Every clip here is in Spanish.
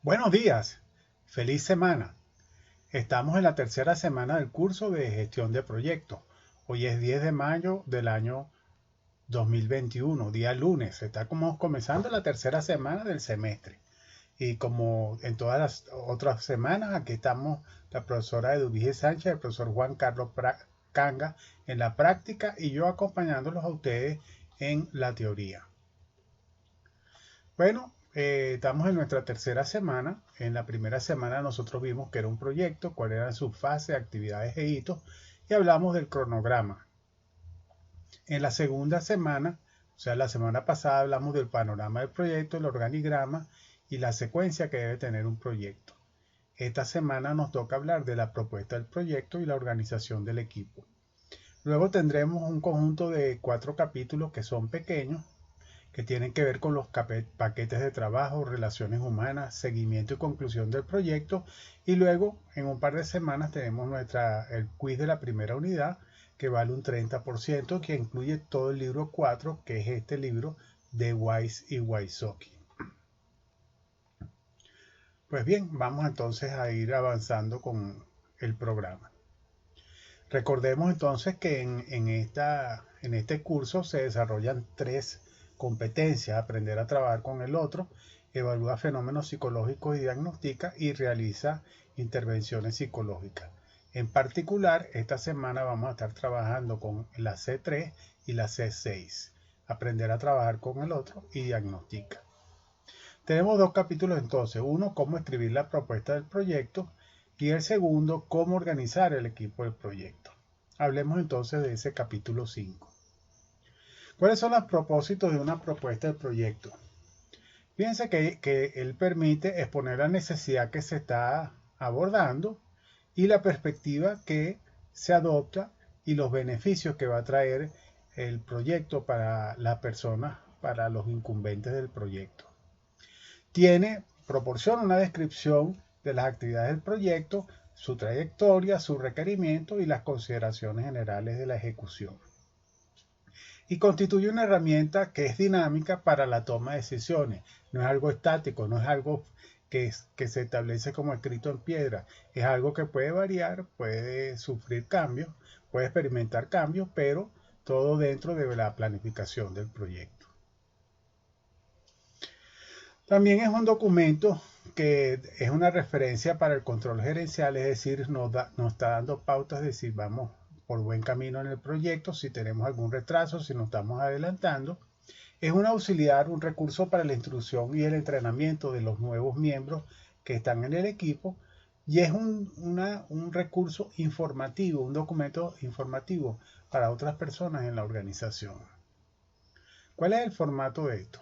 Buenos días, feliz semana. Estamos en la tercera semana del curso de gestión de proyectos. Hoy es 10 de mayo del año 2021, día lunes. Está como comenzando la tercera semana del semestre. Y como en todas las otras semanas, aquí estamos la profesora Eduvige Sánchez, el profesor Juan Carlos Canga en la práctica y yo acompañándolos a ustedes en la teoría. Bueno, estamos en nuestra tercera semana. En la primera semana nosotros vimos que era un proyecto, cuáles eran sus fases, actividades e hitos, y hablamos del cronograma. En la segunda semana, o sea, la semana pasada hablamos del panorama del proyecto, el organigrama y la secuencia que debe tener un proyecto. Esta semana nos toca hablar de la propuesta del proyecto y la organización del equipo. Luego tendremos un conjunto de 4 capítulos que son pequeños, que tienen que ver con los paquetes de trabajo, relaciones humanas, seguimiento y conclusión del proyecto. Y luego, en un par de semanas, tenemos el quiz de la primera unidad, que vale un 30%, que incluye todo el libro 4, que es este libro de Weiss y Wysocki. Pues bien, vamos entonces a ir avanzando con el programa. Recordemos entonces que en este curso se desarrollan 3 competencias: aprender a trabajar con el otro, evalúa fenómenos psicológicos y diagnostica, y realiza intervenciones psicológicas. En particular, esta semana vamos a estar trabajando con la C3 y la C6, aprender a trabajar con el otro y diagnostica. Tenemos 2 capítulos entonces, uno, cómo escribir la propuesta del proyecto, y el segundo, cómo organizar el equipo del proyecto. Hablemos entonces de ese capítulo 5. ¿Cuáles son los propósitos de una propuesta de proyecto? Fíjense que él permite exponer la necesidad que se está abordando y la perspectiva que se adopta y los beneficios que va a traer el proyecto para las personas, para los incumbentes del proyecto. Proporciona una descripción de las actividades del proyecto, su trayectoria, sus requerimientos y las consideraciones generales de la ejecución. Y constituye una herramienta que es dinámica para la toma de decisiones. No es algo estático, no es algo que se establece como escrito en piedra. Es algo que puede variar, puede sufrir cambios, puede experimentar cambios, pero todo dentro de la planificación del proyecto. También es un documento que es una referencia para el control gerencial, es decir, nos está dando pautas de si vamos por buen camino en el proyecto, si tenemos algún retraso, si nos estamos adelantando. Es un auxiliar, un recurso para la instrucción y el entrenamiento de los nuevos miembros que están en el equipo, y es un recurso informativo, un documento informativo para otras personas en la organización. ¿Cuál es el formato de esto?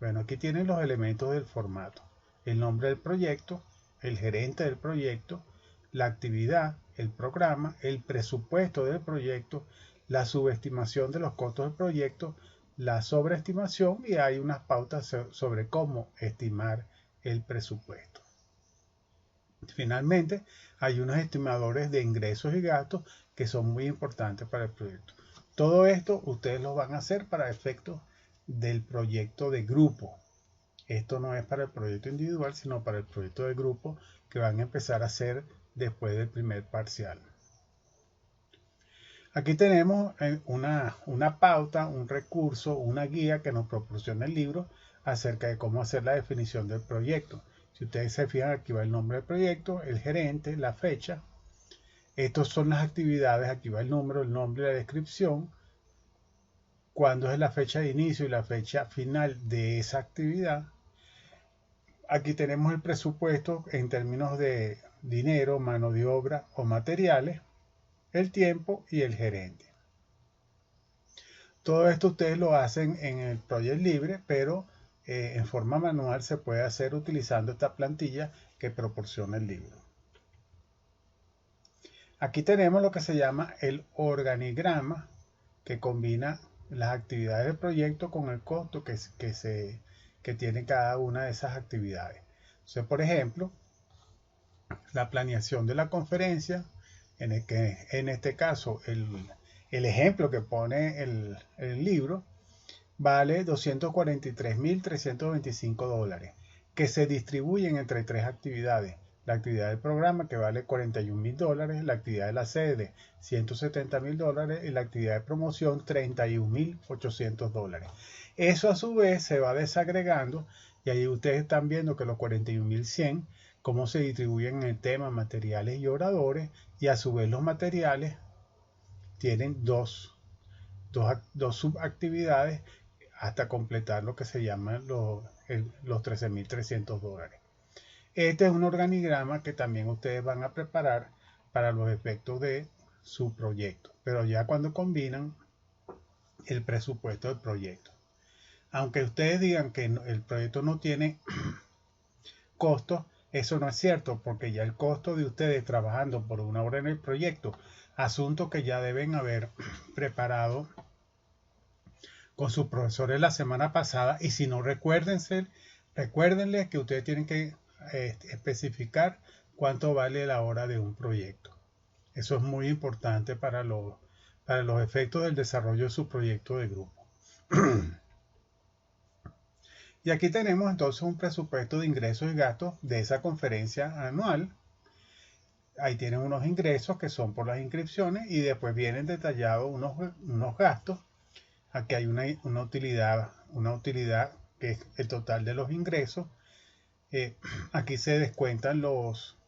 Bueno, aquí tienen los elementos del formato: el nombre del proyecto, el gerente del proyecto, la actividad, el programa, el presupuesto del proyecto, la subestimación de los costos del proyecto, la sobreestimación, y hay unas pautas sobre cómo estimar el presupuesto. Finalmente, hay unos estimadores de ingresos y gastos que son muy importantes para el proyecto. Todo esto ustedes lo van a hacer para efectos del proyecto de grupo. Esto no es para el proyecto individual, sino para el proyecto de grupo que van a empezar a hacer después del primer parcial. Aquí tenemos una pauta, un recurso, una guía que nos proporciona el libro acerca de cómo hacer la definición del proyecto. Si ustedes se fijan, aquí va el nombre del proyecto, el gerente, la fecha. Estas son las actividades, aquí va el número, el nombre y la descripción. Cuándo es la fecha de inicio y la fecha final de esa actividad. Aquí tenemos el presupuesto en términos de dinero, mano de obra o materiales, el tiempo y el gerente. Todo esto ustedes lo hacen en el Project Libre, pero en forma manual se puede hacer utilizando esta plantilla que proporciona el libro. Aquí tenemos lo que se llama el organigrama, que combina las actividades del proyecto con el costo que tiene cada una de esas actividades. Entonces, por ejemplo, la planeación de la conferencia, en este caso el ejemplo que pone el libro, vale $243.325. que se distribuyen entre tres actividades. La actividad del programa, que vale $41.000, la actividad de la sede, $170.000, y la actividad de promoción, $31.800. Eso a su vez se va desagregando, y ahí ustedes están viendo que los 41.100, cómo se distribuyen en el tema materiales y oradores, y a su vez los materiales tienen dos subactividades hasta completar lo que se llama los $13.300. Este es un organigrama que también ustedes van a preparar para los efectos de su proyecto, pero ya cuando combinan el presupuesto del proyecto. Aunque ustedes digan que el proyecto no tiene costos, eso no es cierto, porque ya el costo de ustedes trabajando por una hora en el proyecto, asunto que ya deben haber preparado con sus profesores la semana pasada, y si no, recuérdenles que ustedes tienen que especificar cuánto vale la hora de un proyecto. Eso es muy importante para los efectos del desarrollo de su proyecto de grupo. Y aquí tenemos entonces un presupuesto de ingresos y gastos de esa conferencia anual. Ahí tienen unos ingresos que son por las inscripciones, y después vienen detallados unos gastos. Aquí hay una utilidad que es el total de los ingresos. Aquí se descuentan los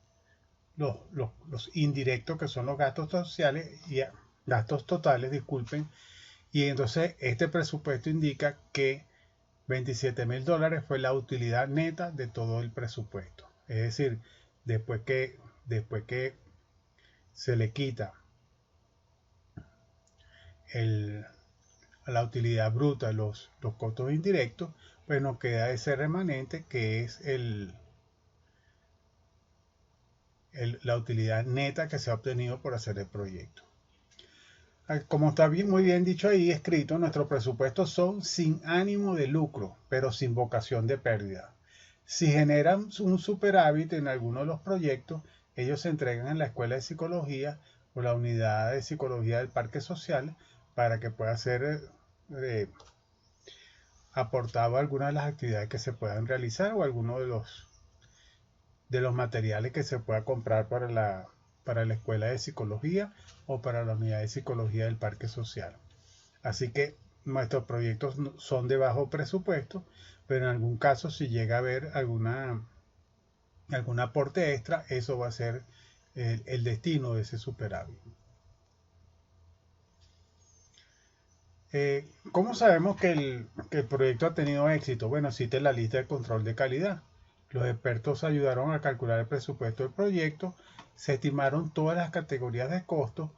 indirectos, que son los gastos sociales y gastos totales, disculpen. Y entonces este presupuesto indica que $27.000 fue la utilidad neta de todo el presupuesto. Es decir, después que se le quita a la utilidad bruta los costos indirectos, pues nos queda ese remanente que es la utilidad neta que se ha obtenido por hacer el proyecto. Como está muy bien dicho ahí, escrito, nuestros presupuestos son sin ánimo de lucro, pero sin vocación de pérdida. Si generan un superávit en alguno de los proyectos, ellos se entregan en la Escuela de Psicología o la Unidad de Psicología del Parque Social para que pueda ser aportado a algunas de las actividades que se puedan realizar, o alguno de los materiales que se pueda comprar para la Escuela de Psicología o para la Unidad de Psicología del Parque Social. Así que nuestros proyectos son de bajo presupuesto, pero en algún caso, si llega a haber algún aporte extra, eso va a ser el destino de ese superávit. ¿Cómo sabemos que el proyecto ha tenido éxito? Bueno, existe la lista de control de calidad. Los expertos ayudaron a calcular el presupuesto del proyecto, se estimaron todas las categorías de costos,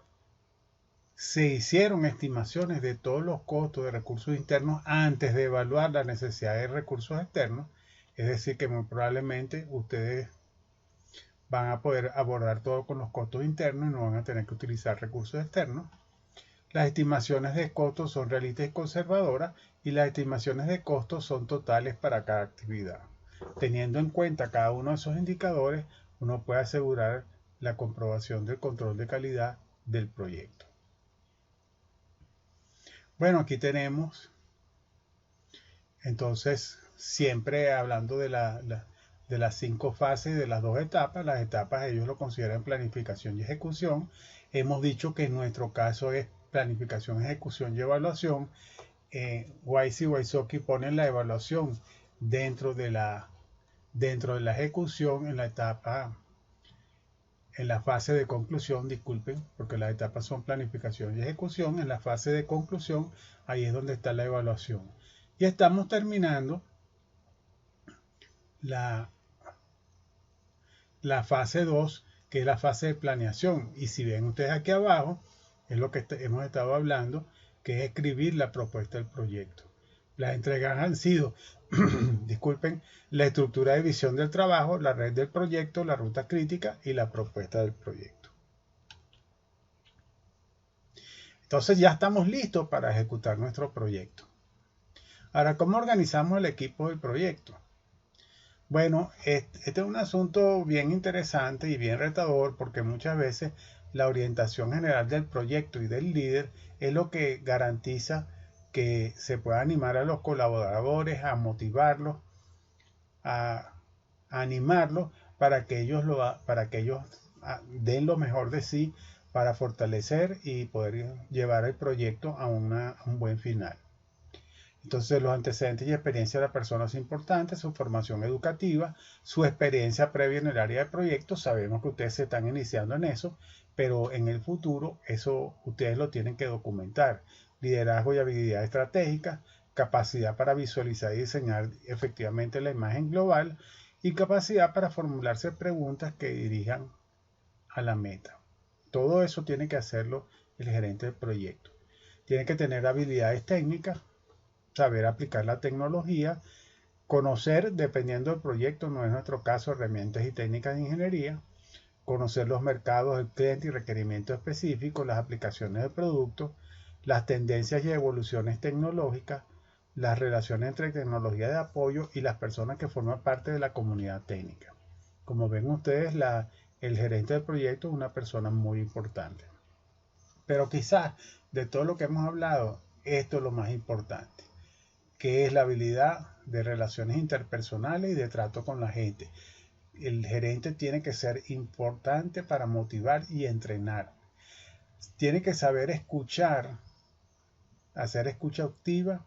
se hicieron estimaciones de todos los costos de recursos internos antes de evaluar la necesidad de recursos externos. Es decir, que muy probablemente ustedes van a poder abordar todo con los costos internos y no van a tener que utilizar recursos externos. Las estimaciones de costos son realistas y conservadoras, y las estimaciones de costos son totales para cada actividad. Teniendo en cuenta cada uno de esos indicadores, uno puede asegurar la comprobación del control de calidad del proyecto. Bueno, aquí tenemos, entonces, siempre hablando de las 5 fases, de las 2 etapas. Las etapas ellos lo consideran planificación y ejecución. Hemos dicho que en nuestro caso es planificación, ejecución y evaluación. Weiss y Wysocki ponen la evaluación dentro de la ejecución en la fase de conclusión, disculpen, porque las etapas son planificación y ejecución. En la fase de conclusión, ahí es donde está la evaluación. Y estamos terminando la fase 2, que es la fase de planeación. Y si ven ustedes aquí abajo, es lo que hemos estado hablando, que es escribir la propuesta del proyecto. Las entregas han sido, disculpen, la estructura de visión del trabajo, la red del proyecto, la ruta crítica y la propuesta del proyecto. Entonces ya estamos listos para ejecutar nuestro proyecto. Ahora, ¿cómo organizamos el equipo del proyecto? Bueno, este es un asunto bien interesante y bien retador, porque muchas veces la orientación general del proyecto y del líder es lo que garantiza que se pueda animar a los colaboradores, a motivarlos, a a animarlos para que ellos den lo mejor de sí para fortalecer y poder llevar el proyecto a un buen final. Entonces, los antecedentes y experiencia de la persona es importante, su formación educativa, su experiencia previa en el área de proyectos. Sabemos que ustedes se están iniciando en eso, pero en el futuro eso ustedes lo tienen que documentar. Liderazgo y habilidad estratégica, capacidad para visualizar y diseñar efectivamente la imagen global y capacidad para formularse preguntas que dirijan a la meta. Todo eso tiene que hacerlo el gerente del proyecto. Tiene que tener habilidades técnicas, saber aplicar la tecnología, conocer, dependiendo del proyecto, no es nuestro caso, herramientas y técnicas de ingeniería, conocer los mercados, el cliente y requerimientos específicos, las aplicaciones del producto, las tendencias y evoluciones tecnológicas, las relaciones entre tecnología de apoyo y las personas que forman parte de la comunidad técnica. Como ven ustedes, el gerente del proyecto es una persona muy importante. Pero quizás de todo lo que hemos hablado, esto es lo más importante, que es la habilidad de relaciones interpersonales y de trato con la gente. El gerente tiene que ser importante para motivar y entrenar. Tiene que saber escuchar, hacer escucha activa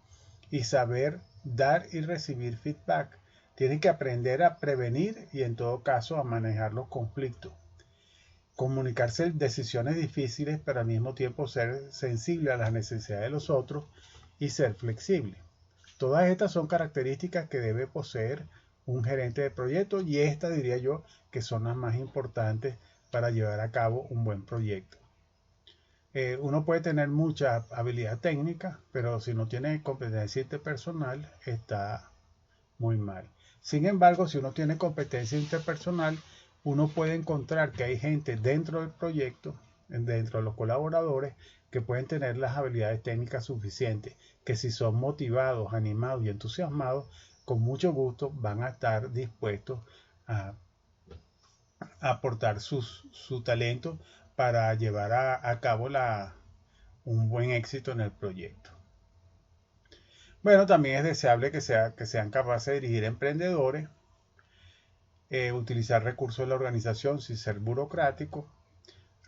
y saber dar y recibir feedback. Tiene que aprender a prevenir y en todo caso a manejar los conflictos. Comunicarse decisiones difíciles, pero al mismo tiempo ser sensible a las necesidades de los otros y ser flexible. Todas estas son características que debe poseer un gerente de proyecto y estas diría yo que son las más importantes para llevar a cabo un buen proyecto. Uno puede tener mucha habilidad técnica, pero si no tiene competencia interpersonal está muy mal. Sin embargo, si uno tiene competencia interpersonal, uno puede encontrar que hay gente dentro del proyecto, dentro de los colaboradores, que pueden tener las habilidades técnicas suficientes, que si son motivados, animados y entusiasmados, con mucho gusto van a estar dispuestos a aportar su talento para llevar a cabo un buen éxito en el proyecto. Bueno, también es deseable que sean capaces de dirigir emprendedores, utilizar recursos de la organización sin ser burocrático,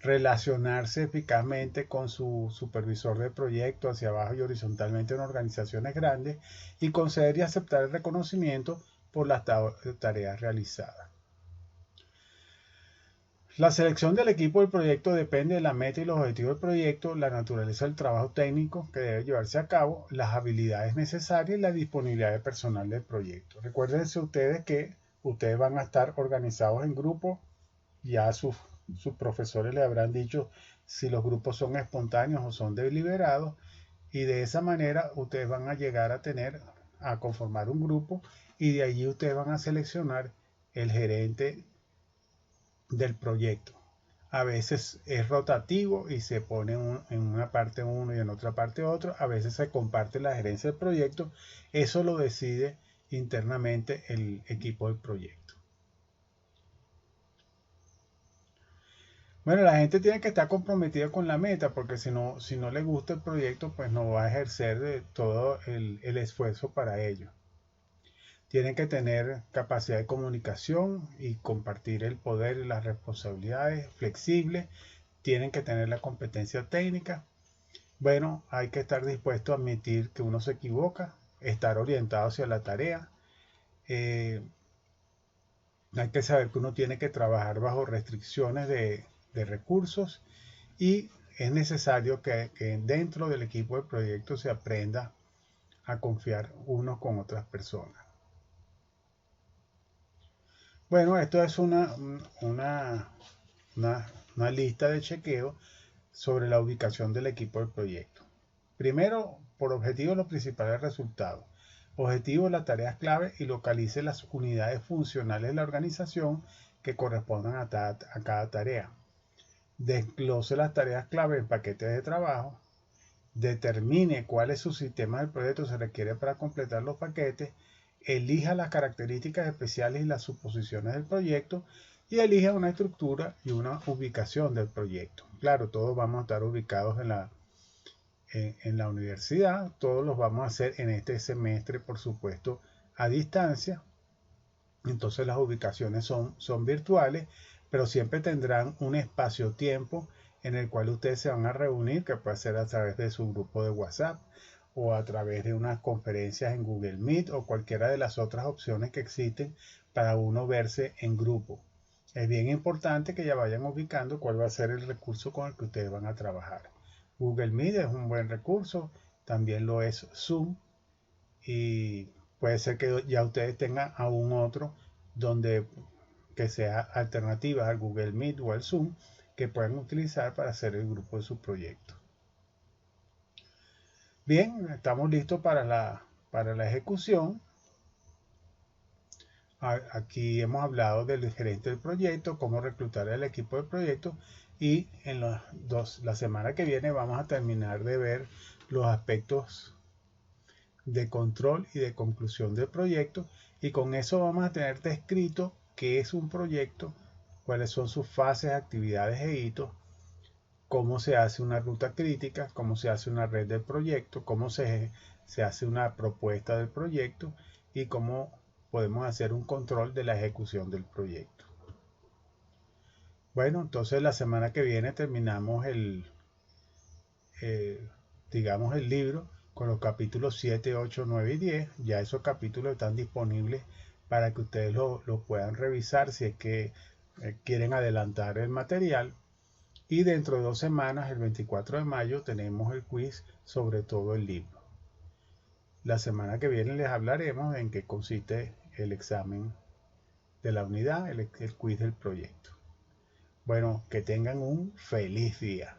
relacionarse eficazmente con su supervisor de proyecto hacia abajo y horizontalmente en organizaciones grandes y conceder y aceptar el reconocimiento por las tareas realizadas. La selección del equipo del proyecto depende de la meta y los objetivos del proyecto, la naturaleza del trabajo técnico que debe llevarse a cabo, las habilidades necesarias y la disponibilidad de personal del proyecto. Recuérdense ustedes que ustedes van a estar organizados en grupos, ya sus profesores le habrán dicho si los grupos son espontáneos o son deliberados y de esa manera ustedes van a llegar a conformar un grupo y de allí ustedes van a seleccionar el gerente del proyecto. A veces es rotativo y se pone en una parte uno y en otra parte otro. A veces se comparte la gerencia del proyecto. Eso lo decide internamente el equipo del proyecto. Bueno, la gente tiene que estar comprometida con la meta porque si no le gusta el proyecto, pues no va a ejercer todo el esfuerzo para ello. Tienen que tener capacidad de comunicación y compartir el poder y las responsabilidades flexibles. Tienen que tener la competencia técnica. Bueno, hay que estar dispuesto a admitir que uno se equivoca, estar orientado hacia la tarea. Hay que saber que uno tiene que trabajar bajo restricciones de recursos y es necesario que dentro del equipo de proyecto se aprenda a confiar unos con otras personas. Bueno, esto es una lista de chequeo sobre la ubicación del equipo del proyecto. Primero, por objetivo, los principales resultados. Objetivo, las tareas clave y localice las unidades funcionales de la organización que correspondan a cada tarea. Desglose las tareas clave en paquetes de trabajo. Determine cuál es su sistema del proyecto se requiere para completar los paquetes. Elija las características especiales y las suposiciones del proyecto y elija una estructura y una ubicación del proyecto. Claro, todos vamos a estar ubicados en la universidad, todos los vamos a hacer en este semestre, por supuesto, a distancia. Entonces las ubicaciones son virtuales, pero siempre tendrán un espacio-tiempo en el cual ustedes se van a reunir, que puede ser a través de su grupo de WhatsApp o a través de unas conferencias en Google Meet o cualquiera de las otras opciones que existen para uno verse en grupo. Es bien importante que ya vayan ubicando cuál va a ser el recurso con el que ustedes van a trabajar. Google Meet es un buen recurso, también lo es Zoom, y puede ser que ya ustedes tengan aún otro donde que sea alternativa al Google Meet o al Zoom que puedan utilizar para hacer el grupo de su proyecto. Bien, estamos listos para la ejecución. Aquí hemos hablado del gerente del proyecto, cómo reclutar al equipo del proyecto, y en la semana que viene vamos a terminar de ver los aspectos de control y de conclusión del proyecto, y con eso vamos a tener descrito qué es un proyecto, cuáles son sus fases, actividades e hitos, cómo se hace una ruta crítica, cómo se hace una red del proyecto, cómo se hace una propuesta del proyecto y cómo podemos hacer un control de la ejecución del proyecto. Bueno, entonces la semana que viene terminamos digamos, el libro con los capítulos 7, 8, 9 y 10. Ya esos capítulos están disponibles para que ustedes lo puedan revisar si es que quieren adelantar el material. Y dentro de 2 semanas, el 24 de mayo, tenemos el quiz sobre todo el libro. La semana que viene les hablaremos en qué consiste el examen de la unidad, el quiz del proyecto. Bueno, que tengan un feliz día.